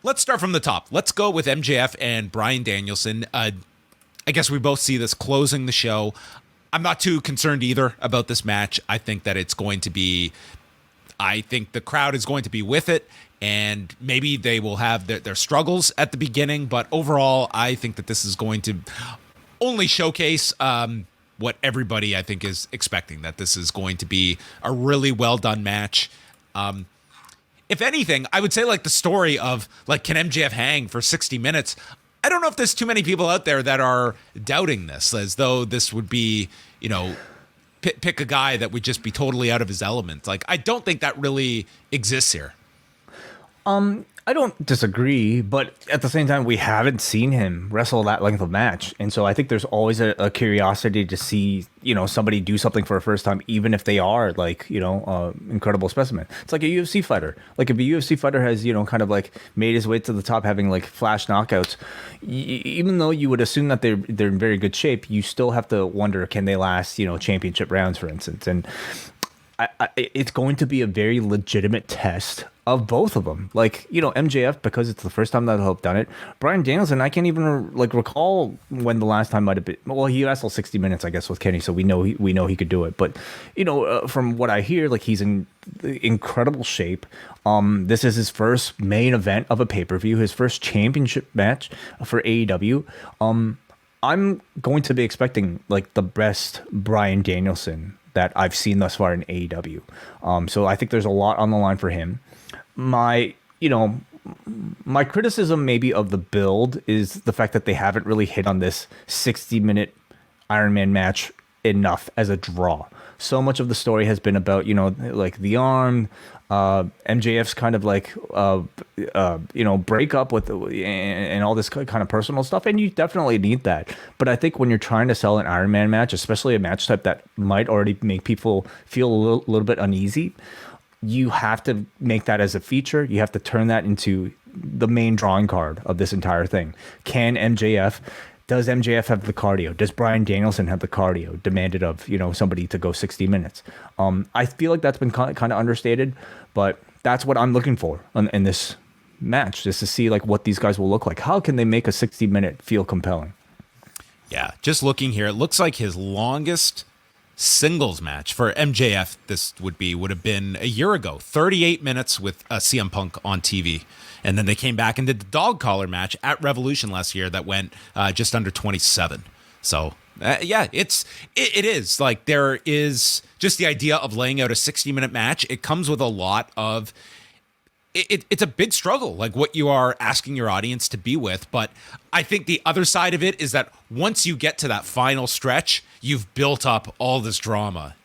let's start from the top. Let's go with MJF and Bryan Danielson. I guess we both see this closing the show. I'm not too concerned either about this match. I think that it's going to be, I think the crowd is going to be with it, and maybe they will have their struggles at the beginning, but overall, I think that this is going to only showcase what everybody, I think, is expecting, that this is going to be a really well done match. If anything, I would say like the story of like, can MJF hang for 60 minutes? I don't know if there's too many people out there that are doubting this, as though this would be, you know, pick a guy that would just be totally out of his element. Like, I don't think that really exists here. I don't disagree, but at the same time, we haven't seen him wrestle that length of match. And so I think there's always a curiosity to see, you know, somebody do something for a first time, even if they are like, you know, incredible specimen. It's like a UFC fighter. Like if a UFC fighter has, you know, kind of like made his way to the top, having like flash knockouts, even though you would assume that they're in very good shape, you still have to wonder, can they last, you know, championship rounds, for instance. And it's going to be a very legitimate test of both of them. Like, you know, MJF, because it's the first time that he'll have done it. Bryan Danielson, I can't even like recall when the last time might have been. Well, he wrestled 60 minutes, I guess, with Kenny, so we know he could do it. But, you know, from what I hear, like he's in incredible shape. This is his first main event of a pay-per-view, his first championship match for AEW. I'm going to be expecting like the best Bryan Danielson that I've seen thus far in AEW. So I think there's a lot on the line for him. My criticism maybe of the build is the fact that they haven't really hit on this 60-minute Iron Man match enough as a draw. So much of the story has been about, you know, like the arm, MJF's kind of like, you know, breakup with and all this kind of personal stuff. And you definitely need that. But I think when you're trying to sell an Iron Man match, especially a match type that might already make people feel a little bit uneasy, you have to make that as a feature. You have to turn that into the main drawing card of this entire thing. Does MJF have the cardio? Does Bryan Danielson have the cardio demanded of, you know, somebody to go 60 minutes? I feel like that's been kind of understated, but that's what I'm looking for in this match, just to see like what these guys will look like. How can they make a 60-minute feel compelling? Yeah, just looking here, it looks like his longest singles match for MJF would have been a year ago, 38 minutes with CM Punk on TV. And then they came back and did the dog collar match at Revolution last year that went just under 27. So yeah, it is like, there is just the idea of laying out a 60-minute match. It comes with a lot of, it's a big struggle, like what you are asking your audience to be with. But I think the other side of it is that once you get to that final stretch, you've built up all this drama.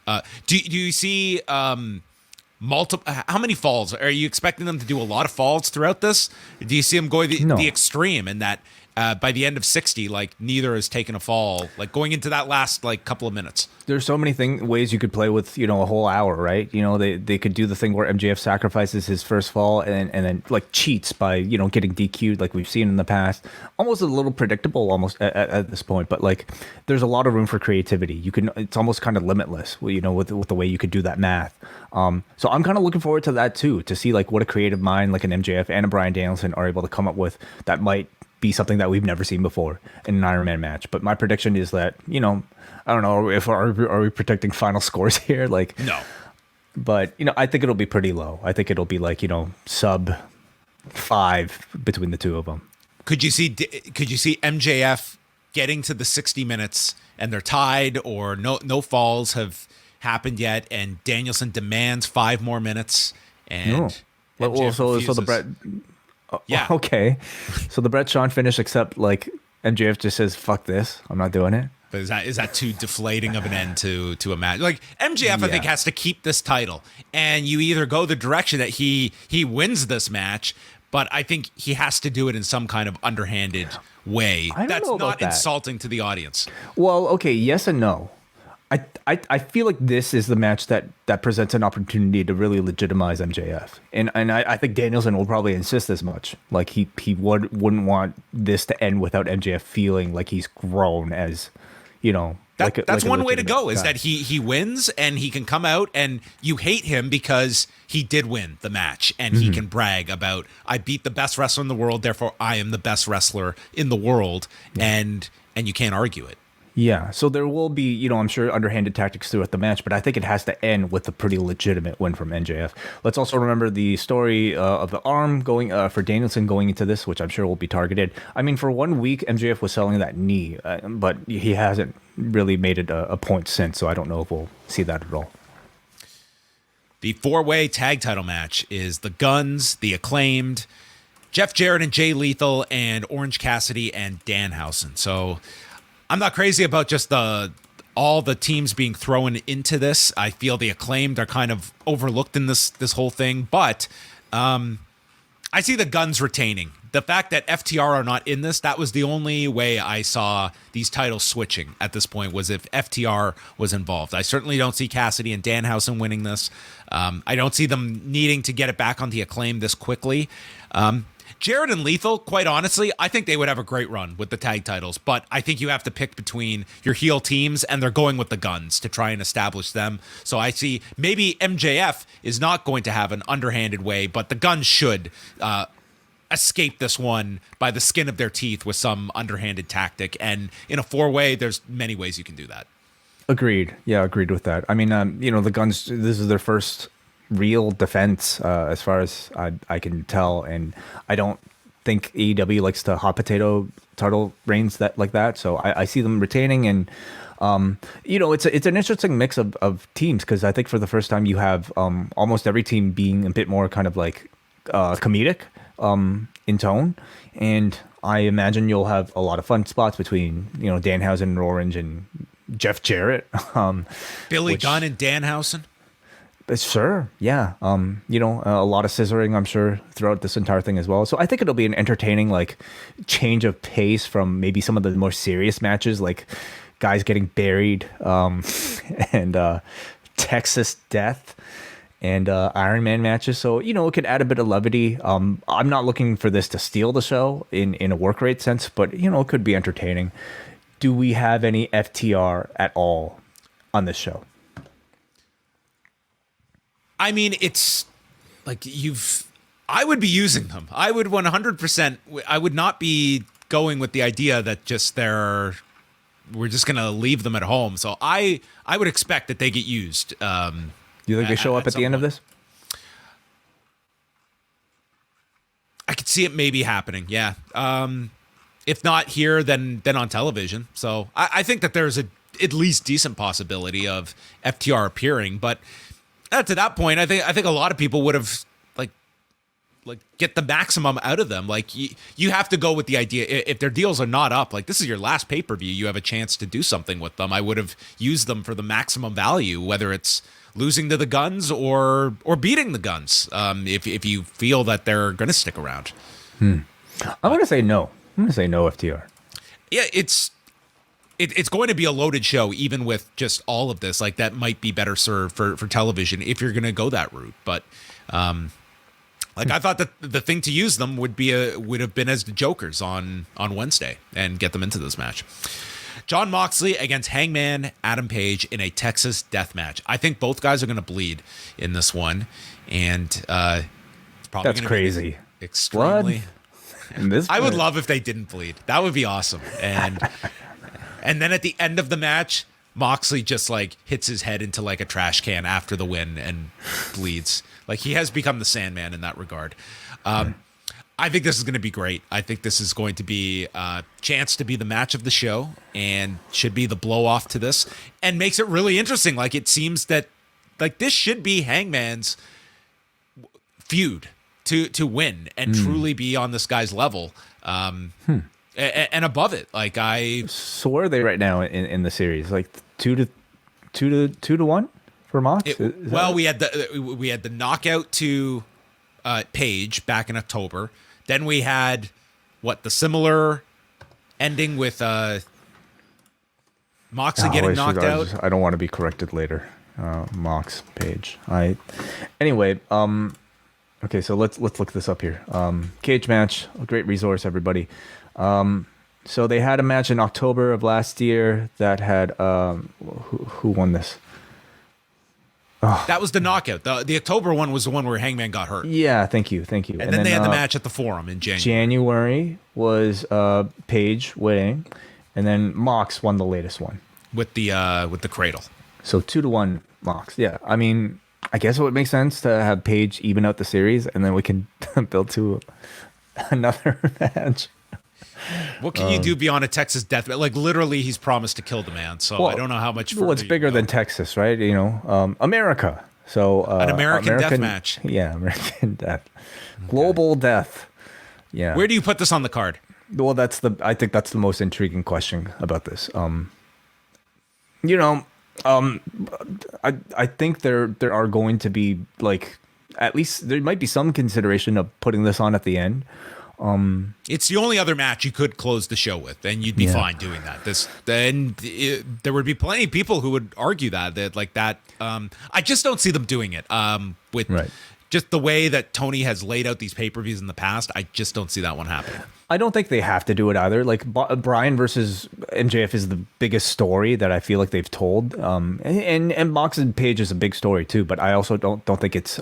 Do you see how many falls? Are you expecting them to do a lot of falls throughout this? Do you see them going the extreme in that by the end of 60, like neither has taken a fall, like going into that last like couple of minutes? There's so many ways you could play with, you know, a whole hour, right? You know, they could do the thing where MJF sacrifices his first fall and then like cheats by, you know, getting DQ'd like we've seen in the past. Almost a little predictable almost at this point, but like there's a lot of room for creativity. It's almost kind of limitless, you know, with the way you could do that math. So I'm kind of looking forward to that too, to see like what a creative mind like an MJF and a Bryan Danielson are able to come up with that might be something that we've never seen before in an Iron Man match. But my prediction is that, you know, I don't know if are we predicting final scores here? Like, no, but you know, I think it'll be pretty low. I think it'll be like, you know, sub 5 between the two of them. Could you see MJF getting to the 60 minutes and they're tied, or no falls have happened yet, and Danielson demands 5 more minutes, and well, so the Brett. Yeah. Okay. So the Brett Sean finish, except like MJF just says, "Fuck this, I'm not doing it." But is that too deflating of an end to a match? Like MJF, I think, has to keep this title, and you either go the direction that he wins this match, but I think he has to do it in some kind of underhanded way that's not insulting to the audience. Well, okay, yes and no. I feel like this is the match that presents an opportunity to really legitimize MJF, and I think Danielson will probably insist as much. Like he wouldn't want this to end without MJF feeling like he's grown as, you know, That's one way to legitimate go, is guy. that he wins and he can come out and you hate him because he did win the match and he can brag about, I beat the best wrestler in the world, therefore I am the best wrestler in the world, and you can't argue it. Yeah, so there will be, I'm sure underhanded tactics throughout the match, but I think it has to end with a pretty legitimate win from MJF. Let's also remember the story of the arm going for Danielson going into this, which I'm sure will be targeted. I mean, for 1 week, MJF was selling that knee, but he hasn't really made it a point since, so I don't know if we'll see that at all. The 4-way tag title match is the Guns, the Acclaimed, Jeff Jarrett and Jay Lethal, and Orange Cassidy and Danhausen. So I'm not crazy about just all the teams being thrown into this. I feel the Acclaimed are kind of overlooked in this whole thing, but I see the Guns retaining. The fact that FTR are not in this, that was the only way I saw these titles switching at this point, was if FTR was involved. I certainly don't see Cassidy and Danhausen winning this. I don't see them needing to get it back on the Acclaim this quickly. Jarrett and Lethal, quite honestly, I think they would have a great run with the tag titles, but I think you have to pick between your heel teams, and they're going with the Guns to try and establish them. So I see maybe MJF is not going to have an underhanded way, but the Guns should escape this one by the skin of their teeth with some underhanded tactic. And in a 4-way, there's many ways you can do that. Agreed. Yeah, agreed with that. I mean, the Guns, this is their first real defense as far as I can tell, and I don't think AEW likes to hot potato turtle reigns like that, so I see them retaining. And it's an interesting mix of teams, because I think for the first time you have almost every team being a bit more kind of like comedic in tone, and I imagine you'll have a lot of fun spots between Danhausen and Orange and Jeff Jarrett, Billy Gunn and Danhausen. Sure, yeah. A lot of scissoring, I'm sure, throughout this entire thing as well. So I think it'll be an entertaining, like, change of pace from maybe some of the more serious matches, like guys getting buried, and Texas Death and Iron Man matches. So, it could add a bit of levity. I'm not looking for this to steal the show in a work rate sense, but, it could be entertaining. Do we have any FTR at all on this show? I mean, it's like I would be using them. I would 100%. I would not be going with the idea that we're just going to leave them at home. So I would expect that they get used. You think they show up at the end of this? I could see it maybe happening. Yeah. If not here, then on television. So I think that there's at least decent possibility of FTR appearing, but to that point, I think a lot of people would have like get the maximum out of them. Like you have to go with the idea, if their deals are not up, like this is your last pay-per-view, you have a chance to do something with them. I would have used them for the maximum value, whether it's losing to the Guns or beating the Guns. If you feel that they're going to stick around. I'm going to say no. I'm going to say no FTR. Yeah, it's going to be a loaded show, even with just all of this. Like, that might be better served for television if you're going to go that route. But I thought that the thing to use them would have been as the Jokers on Wednesday and get them into this match. Jon Moxley against Hangman Adam Page in a Texas death match. I think both guys are going to bleed in this one, and it's probably that's crazy. Extremely. In this, I would love if they didn't bleed. That would be awesome. And then at the end of the match, Moxley just like hits his head into like a trash can after the win and bleeds. Like, he has become the Sandman in that regard. I think this is going to be great. I think this is going to be a chance to be the match of the show and should be the blow off to this, and makes it really interesting. Like, it seems that like this should be Hangman's feud to win and truly be on this guy's level. And above it. Like, so where are they right now in the series? Like 2-1 for Mox? We had the knockout to Page back in October. Then we had the similar ending with Moxley getting knocked out. I don't want to be corrected later. Mox Page. Anyway. Okay, so let's look this up here. Cage match, a great resource, everybody. So they had a match in October of last year that had who won this? That was the knockout. The October one was the one where Hangman got hurt. Yeah, thank you. And then they had the match at the Forum in January. January was Page winning, and then Mox won the latest one with the cradle. So 2-1 Mox. Yeah, I mean, I guess it would make sense to have Page even out the series, and then we can build to another match. What can you do beyond a Texas death? Like literally, he's promised to kill the man. So I don't know how much. Well, it's bigger than Texas, right? You know, America. So an American death match. Yeah, American death, global death. Yeah. Where do you put this on the card? Well, I think that's the most intriguing question about this. I think there are going to be like at least there might be some consideration of putting this on at the end. It's the only other match you could close the show with, and you'd be fine doing that. There would be plenty of people who would argue that like that. I just don't see them doing it. With just the way that Tony has laid out these pay-per-views in the past, I just don't see that one happening. I don't think they have to do it either. Like Bryan versus MJF is the biggest story that I feel like they've told. And Mox and Page is a big story too, but I also don't think it's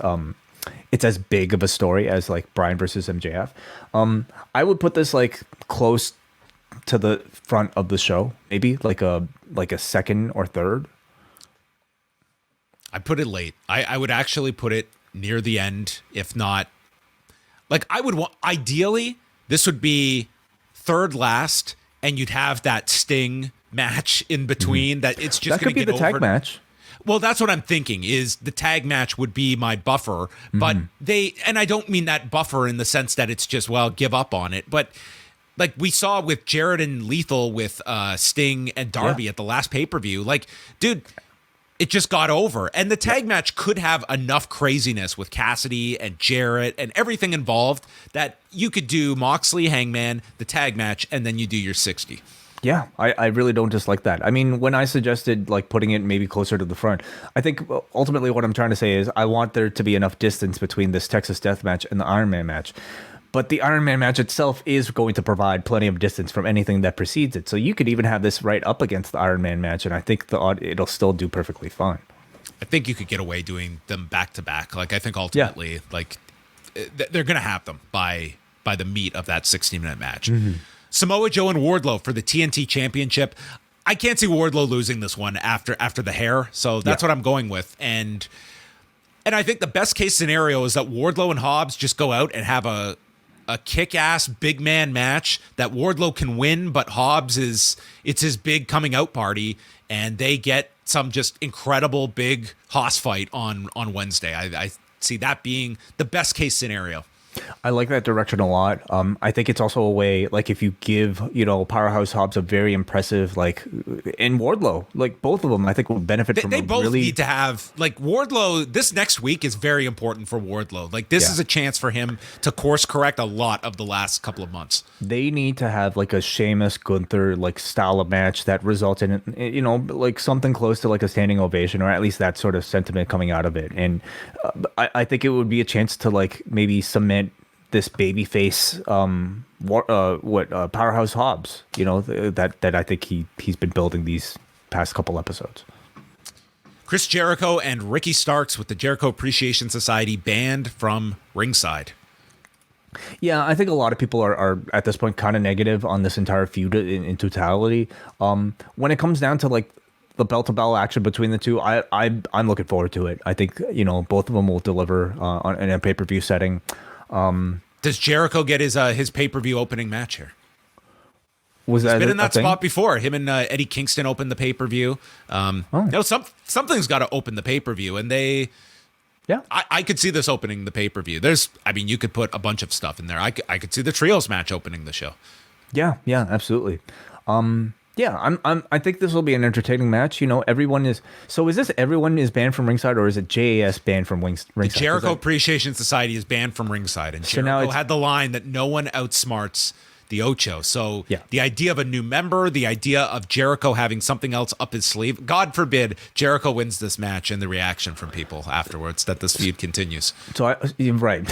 as big of a story as like Bryan versus MJF. I would put this like close to the front of the show, maybe like a second or third. I put it late. I would actually put it near the end, if not. Like I would want. Ideally, this would be third last, and you'd have that Sting match in between. That it's just that could be the tag match. Well, that's what I'm thinking is the tag match would be my buffer, but and I don't mean that buffer in the sense that it's just, well, give up on it. But like we saw with Jarrett and Lethal with Sting and Darby at the last pay-per-view, like, dude, it just got over. And the tag match could have enough craziness with Cassidy and Jarrett and everything involved that you could do Moxley, Hangman, the tag match, and then you do your 60. Yeah, I really don't dislike that. I mean, when I suggested like putting it maybe closer to the front, I think ultimately what I'm trying to say is I want there to be enough distance between this Texas Death match and the Iron Man match. But the Iron Man match itself is going to provide plenty of distance from anything that precedes it. So you could even have this right up against the Iron Man match, and I think it'll still do perfectly fine. I think you could get away doing them back to back. Like I think ultimately, like they're going to have them by the meat of that 60-minute match. Samoa Joe and Wardlow for the TNT Championship. I can't see Wardlow losing this one after the hair, so that's what I'm going with. And I think the best case scenario is that Wardlow and Hobbs just go out and have a kick-ass big man match that Wardlow can win, but Hobbs it's his big coming out party, and they get some just incredible big Hoss fight on Wednesday. I see that being the best case scenario. I like that direction a lot. I think it's also a way, like if you give, Powerhouse Hobbs a very impressive, like in Wardlow, like both of them, I think will benefit from. They both need to have like Wardlow. This next week is very important for Wardlow. Like this is a chance for him to course correct a lot of the last couple of months. They need to have like a Sheamus Gunther like style of match that results in, like something close to like a standing ovation, or at least that sort of sentiment coming out of it. And I think it would be a chance to like maybe cement this babyface Powerhouse Hobbs, that I think he's been building these past couple episodes. Chris Jericho and Ricky Starks with the Jericho Appreciation Society banned from ringside. Yeah, I think a lot of people are at this point kind of negative on this entire feud in totality. When it comes down to like the bell to bell action between the two, I'm looking forward to it. I think both of them will deliver in a pay-per-view setting. Does Jericho get his pay-per-view opening match here? He's been in that spot before. Him and Eddie Kingston opened the pay-per-view. Something's got to open the pay-per-view, and they. Yeah, I could see this opening the pay-per-view. You could put a bunch of stuff in there. I could see the trios match opening the show. Yeah, absolutely. I think this will be an entertaining match. Everyone is. So is this everyone is banned from ringside, or is it JAS banned from ringside? The Jericho Appreciation Society is banned from ringside, and Jericho had the line that no one outsmarts the Ocho. So Yeah. the idea of a new member, the idea of Jericho having something else up his sleeve, God forbid Jericho wins this match, and the reaction from people afterwards that this feud continues. So right.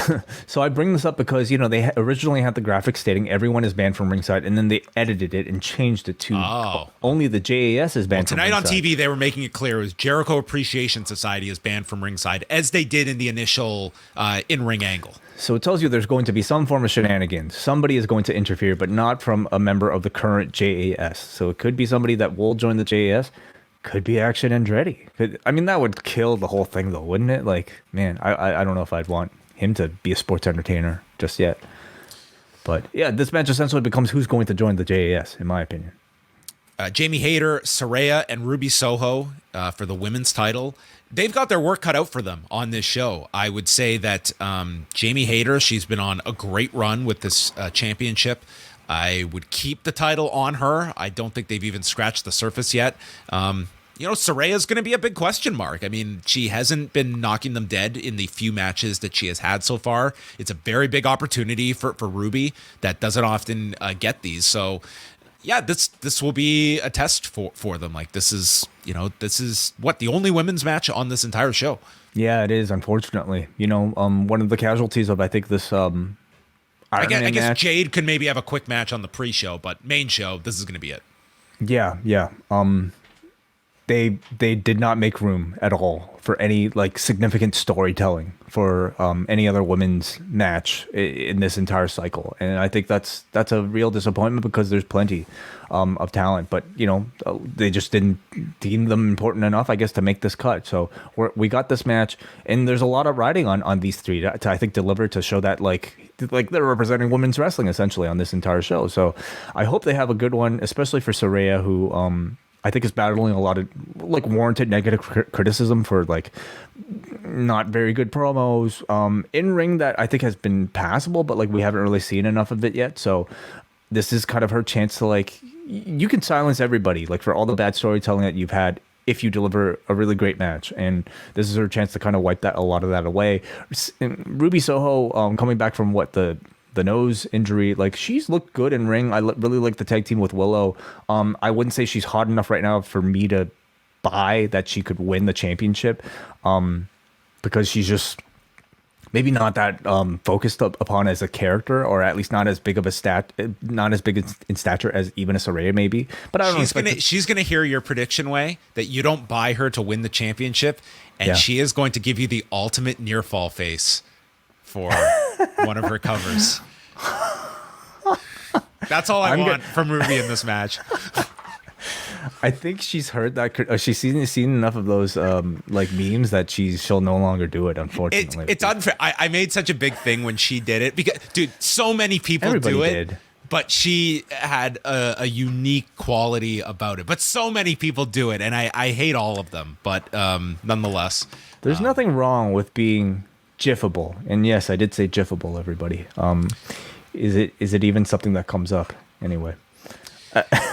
So I bring this up because, they originally had the graphic stating everyone is banned from ringside, and then they edited it and changed it to only the JAS is banned from ringside. Tonight on TV, they were making it clear it was Jericho Appreciation Society is banned from ringside, as they did in the initial in-ring angle. So it tells you there's going to be some form of shenanigans. Somebody is going to interfere, but not from a member of the current JAS. So it could be somebody that will join the JAS. Could be Action Andretti. That would kill the whole thing, though, wouldn't it? Like, man, I don't know if I'd want him to be a sports entertainer just yet. But yeah, this match essentially becomes who's going to join the JAS, in my opinion. Jamie Hayter, Saraya, and Ruby Soho for the women's title. They've got their work cut out for them on this show. I would say that Jamie Hayter, she's been on a great run with this championship. I would keep the title on her. I don't think they've even scratched the surface yet. Saraya's going to be a big question mark. She hasn't been knocking them dead in the few matches that she has had so far. It's a very big opportunity for Ruby that doesn't often get these. So, yeah, this will be a test for them. Like, this is the only women's match on this entire show. Yeah, it is, unfortunately. One of the casualties of, I think, this I guess Jade could maybe have a quick match on the pre-show, but main show, this is going to be it. Yeah. They did not make room at all for any significant storytelling for any other women's match in this entire cycle, and I think that's a real disappointment because there's plenty of talent, but they just didn't deem them important enough, I guess, to make this cut. So we got this match, and there's a lot of riding on these three to I think deliver to show that they're representing women's wrestling essentially on this entire show. So I hope they have a good one, especially for Saraya, who I think is battling a lot of warranted negative criticism for not very good promos in ring that I think has been passable, but we haven't really seen enough of it yet. So this is kind of her chance to you can silence everybody for all the bad storytelling that you've had if you deliver a really great match, and this is her chance to kind of wipe a lot of that away. And Ruby Soho coming back from the nose injury, she's looked good in ring. I really like the tag team with Willow. I wouldn't say she's hot enough right now for me to buy that she could win the championship, because she's just maybe not that focused upon as a character, or at least not as big in stature as even a Saraya maybe. But I don't she's gonna hear your prediction way that you don't buy her to win the championship, and she is going to give you the ultimate near fall face for one of her covers. That's all I want from Ruby in this match. I think she's heard that. She's seen enough of those memes that she'll no longer do it. Unfortunately, it's unfair. I made such a big thing when she did it because, dude, so many people Everybody do it. Did. But she had a unique quality about it. But so many people do it, and I hate all of them. But nonetheless, there's nothing wrong with being GIFable, and yes, I did say GIFable. Everybody, is it even something that comes up anyway?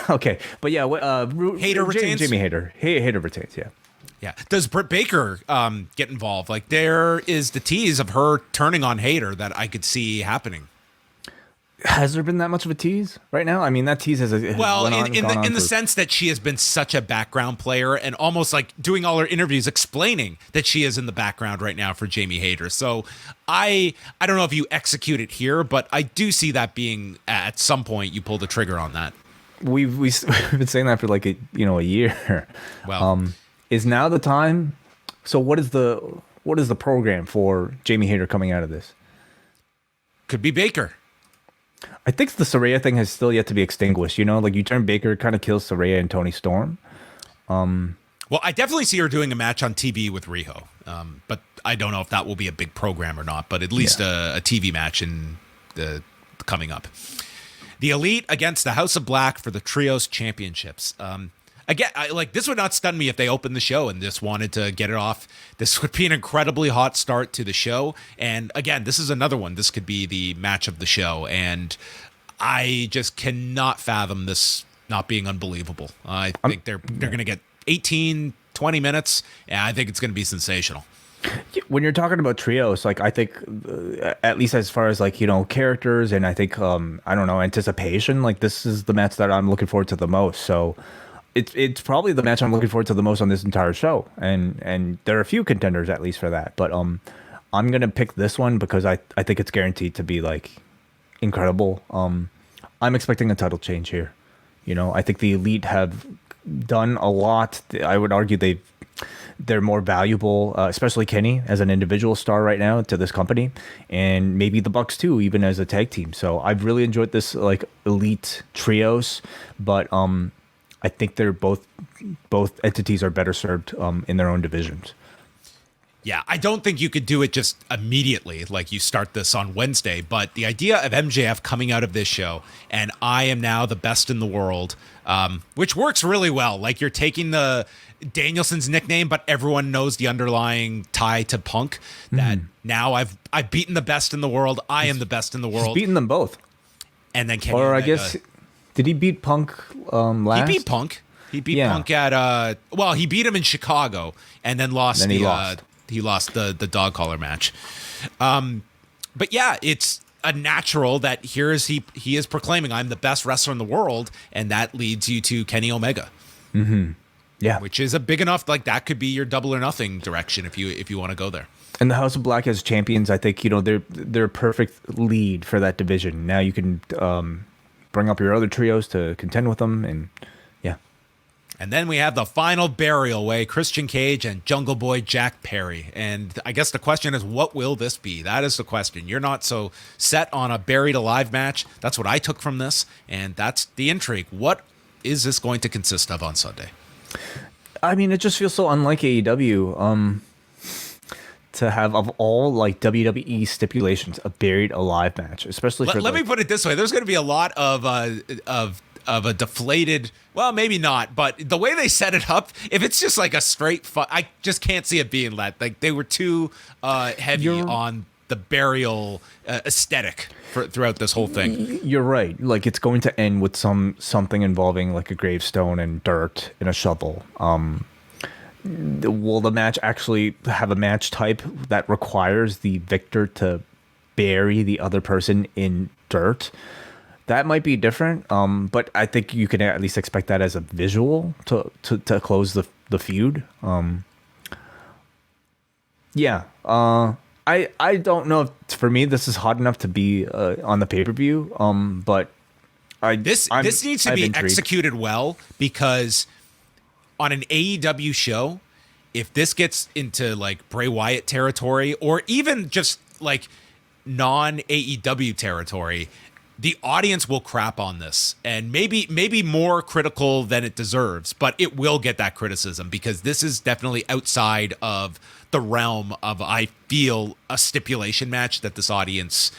Okay, but yeah, Hayter retains. Jamie Hayter. Hayter retains. Yeah. Yeah. Does Britt Baker get involved? There is the tease of her turning on Hayter that I could see happening. Has there been that much of a tease right now? That tease has in the sense that she has been such a background player and almost doing all her interviews explaining that she is in the background right now for Jamie Hayter. So I don't know if you execute it here, but I do see that being at some point you pull the trigger on that. We've been saying that for a year. Well, is now the time? So what is the program for Jamie Hayter coming out of this? Could be Baker. I think the Saraya thing has still yet to be extinguished. You turn Baker, kind of kills Saraya and Toni Storm. Well, I definitely see her doing a match on TV with Riho, but I don't know if that will be a big program or not. But at least a TV match in the coming up. The Elite against the House of Black for the Trios Championships. Again, this would not stun me if they opened the show and just wanted to get it off. This would be an incredibly hot start to the show. And again, this is another one. This could be the match of the show. And I just cannot fathom this not being unbelievable. I think they're going to get 18, 20 minutes. And I think it's going to be sensational. When you're talking about trios, like I think, at least as far as like characters, and I think I don't know, anticipation. Like this is the match that I'm looking forward to the most. So it's probably the match I'm looking forward to the most on this entire show. And there are a few contenders at least for that. But I'm gonna pick this one because I think it's guaranteed to be like incredible. I'm expecting a title change here. I think the Elite have done a lot. I would argue they're more valuable, especially Kenny as an individual star right now to this company, and maybe the Bucks too, even as a tag team. So I've really enjoyed this like Elite trios, but I think they're both entities are better served in their own divisions. Yeah, I don't think you could do it just immediately, like you start this on Wednesday, but the idea of MJF coming out of this show and I am now the best in the world, which works really well. Like you're taking the Danielson's nickname, but everyone knows the underlying tie to Punk, that now I've beaten the best in the world. I am the best in the world. He's beaten them both. And then Kenny Or Omega, I guess, did he beat Punk last? He beat Punk. He beat Punk at he beat him in Chicago and then lost he lost the dog collar match. But yeah, it's a natural that he is proclaiming I'm the best wrestler in the world, and that leads you to Kenny Omega. Mm-hmm. Yeah, which is a big enough, like that could be your Double or Nothing direction if you want to go there. And the House of Black as champions, I think they're a perfect lead for that division. Now you can bring up your other trios to contend with them, and yeah. And then we have the final burial way, Christian Cage and Jungle Boy Jack Perry. And I guess the question is, what will this be? That is the question. You're not so set on a buried alive match. That's what I took from this, and that's the intrigue. What is this going to consist of on Sunday? I mean, it just feels so unlike AEW to have, of all like WWE stipulations, a buried alive match, especially for. Let me put it this way: there's going to be a lot of a deflated. Well, maybe not, but the way they set it up, if it's just like a straight, I just can't see it being that. Like they were too heavy on the burial aesthetic throughout this whole thing. You're right. Like it's going to end with something involving like a gravestone and dirt and a shovel. Will the match actually have a match type that requires the victor to bury the other person in dirt? That might be different. But I think you can at least expect that as a visual to close the feud. Yeah. I don't know if for me this is hot enough to be on the pay-per-view, but this needs to be executed well, because on an AEW show, if this gets into like Bray Wyatt territory or even just like non-AEW territory, the audience will crap on this, and maybe more critical than it deserves, but it will get that criticism because this is definitely outside of the realm of, I feel, a stipulation match that this audience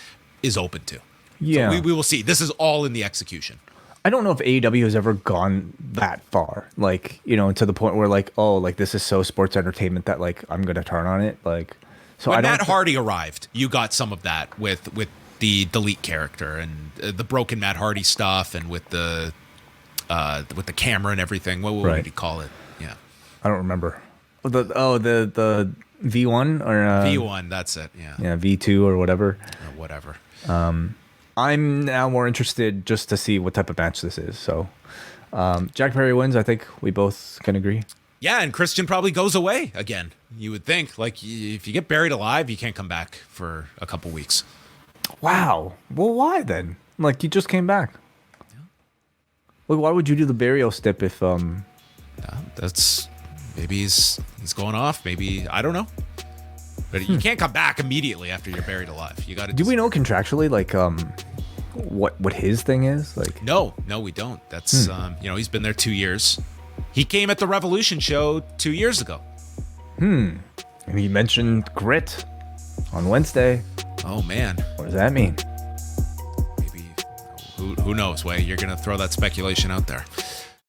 is open to. Yeah. So we will see. This is all in the execution. I don't know if AEW has ever gone that far, like, to the point where like, oh, like this is so sports entertainment that like I'm going to turn on it. Like, so when Matt Hardy arrived, you got some of that with the Delete character and the broken Matt Hardy stuff, and with the camera and everything. What did he call it? Yeah, I don't remember. The V1 or V1. That's it. Yeah. Yeah, V2 or whatever. Whatever. I'm now more interested just to see what type of match this is. So, Jack Perry wins. I think we both can agree. Yeah, and Christian probably goes away again. You would think, like, if you get buried alive, you can't come back for a couple weeks. Wow. Well, why then? Like, you just came back. Yeah. Like, why would you do the burial stip if that's maybe he's going off. Maybe, I don't know. But you can't come back immediately after you're buried alive. You got to. Do we know contractually, like, what his thing is? Like, no, we don't. That's he's been there 2 years. He came at the Revolution show 2 years ago. And he mentioned grit on Wednesday. Oh man, what does that mean? Maybe who knows? Way you're gonna throw that speculation out there.